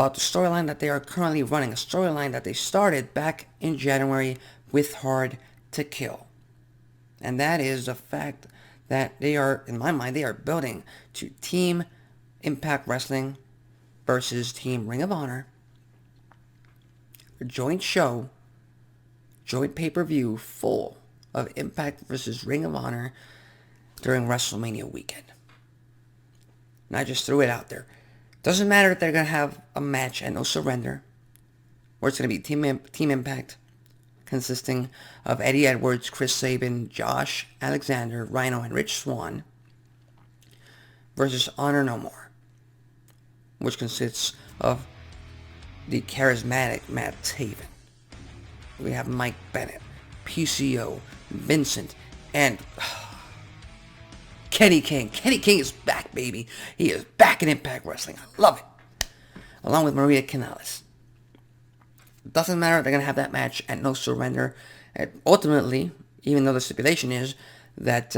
about the storyline that they are currently running, a storyline that they started back in January with Hard to Kill. And that is the fact that they are, in my mind, they are building to Team Impact Wrestling versus Team Ring of Honor. A joint show, joint pay-per-view full of Impact versus Ring of Honor during WrestleMania weekend. And I just threw it out there. Doesn't matter if they're going to have a match at No Surrender, or it's going to be Team Impact, consisting of Eddie Edwards, Chris Sabin, Josh Alexander, Rhino, and Rich Swann, versus Honor No More, which consists of the charismatic Matt Taven. We have Mike Bennett, PCO, Vincent, and Kenny King. Kenny King is back, baby. He is back in Impact Wrestling. I love it. Along with Maria Kanellis. Doesn't matter, they're going to have that match at No Surrender. And ultimately, even though the stipulation is that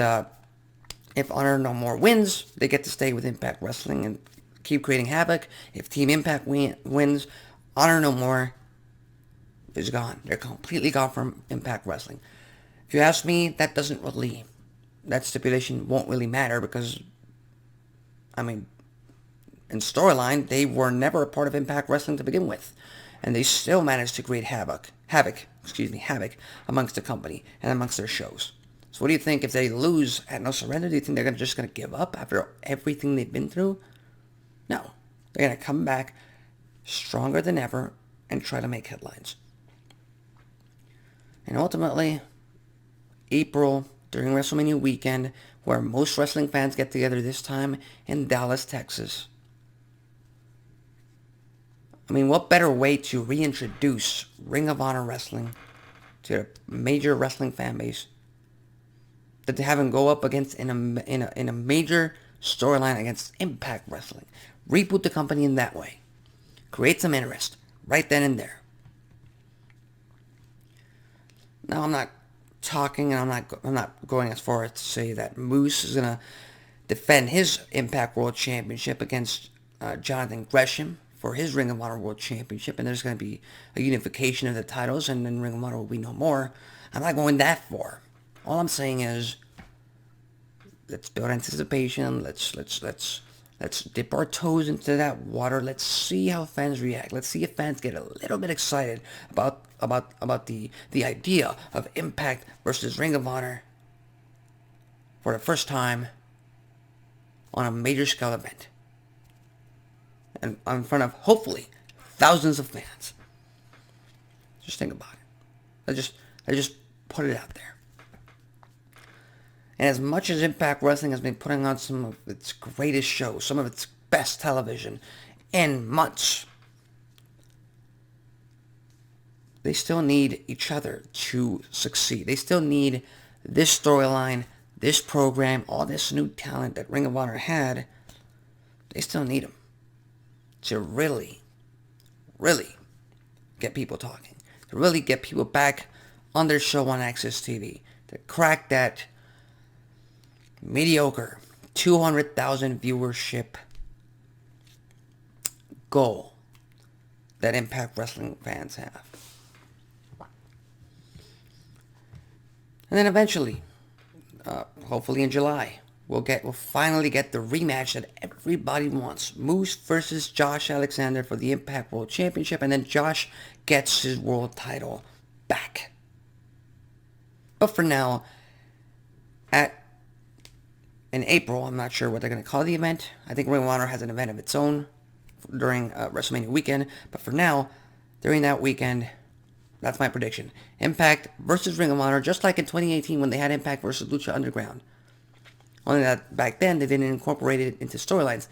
if Honor No More wins, they get to stay with Impact Wrestling and keep creating havoc. If Team Impact wins, Honor No More is gone. They're completely gone from Impact Wrestling. If you ask me, that stipulation won't really matter because, I mean, in storyline, they were never a part of Impact Wrestling to begin with. And they still managed to create havoc amongst the company and amongst their shows. So what do you think if they lose at No Surrender? Do you think they're just going to give up after everything they've been through? No. They're going to come back stronger than ever and try to make headlines. And ultimately, April, during WrestleMania weekend, where most wrestling fans get together this time in Dallas, Texas. I mean, what better way to reintroduce Ring of Honor Wrestling to a major wrestling fan base than to have him go up against in a major storyline against Impact Wrestling? Reboot the company in that way. Create some interest right then and there. Now, I'm not talking, and I'm not going as far as to say that Moose is gonna defend his Impact World Championship against Jonathan Gresham for his Ring of Honor World Championship, and there's going to be a unification of the titles, and then Ring of Honor will be no more. I'm not going that far. All I'm saying is, let's build anticipation. Let's dip our toes into that water. Let's see how fans react. Let's see if fans get a little bit excited about the idea of Impact versus Ring of Honor for the first time on a major scale event. And in front of, hopefully, thousands of fans. Just think about it. I just put it out there. And as much as Impact Wrestling has been putting on some of its greatest shows, some of its best television in months, they still need each other to succeed. They still need this storyline, this program, all this new talent that Ring of Honor had. They still need them to really get people talking, to really get people back on their show on Access TV, to crack that mediocre 200,000 viewership goal that Impact Wrestling fans have. And then eventually, hopefully in July, we'll finally get the rematch that everybody wants. Moose versus Josh Alexander for the Impact World Championship, and then Josh gets his world title back. But for now, in April, I'm not sure what they're going to call the event. I think Ring of Honor has an event of its own during WrestleMania weekend. But for now, during that weekend, that's my prediction. Impact versus Ring of Honor, just like in 2018 when they had Impact versus Lucha Underground. Only that back then they didn't incorporate it into storylines.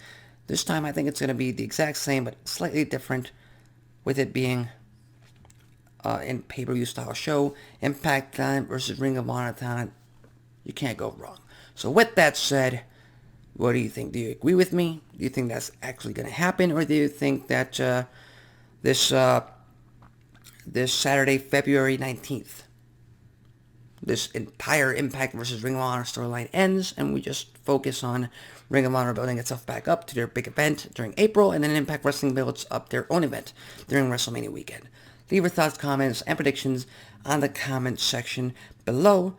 This time I think it's going to be the exact same but slightly different, with it being in pay-per-view style show. Impact talent versus Ring of Honor talent. You can't go wrong. So with that said, what do you think? Do you agree with me? Do you think that's actually going to happen? Or do you think that this Saturday, February 19th, this entire Impact versus Ring of Honor storyline ends and we just focus on Ring of Honor building itself back up to their big event during April, and then Impact Wrestling builds up their own event during WrestleMania weekend. Leave your thoughts, comments, and predictions on the comment section below.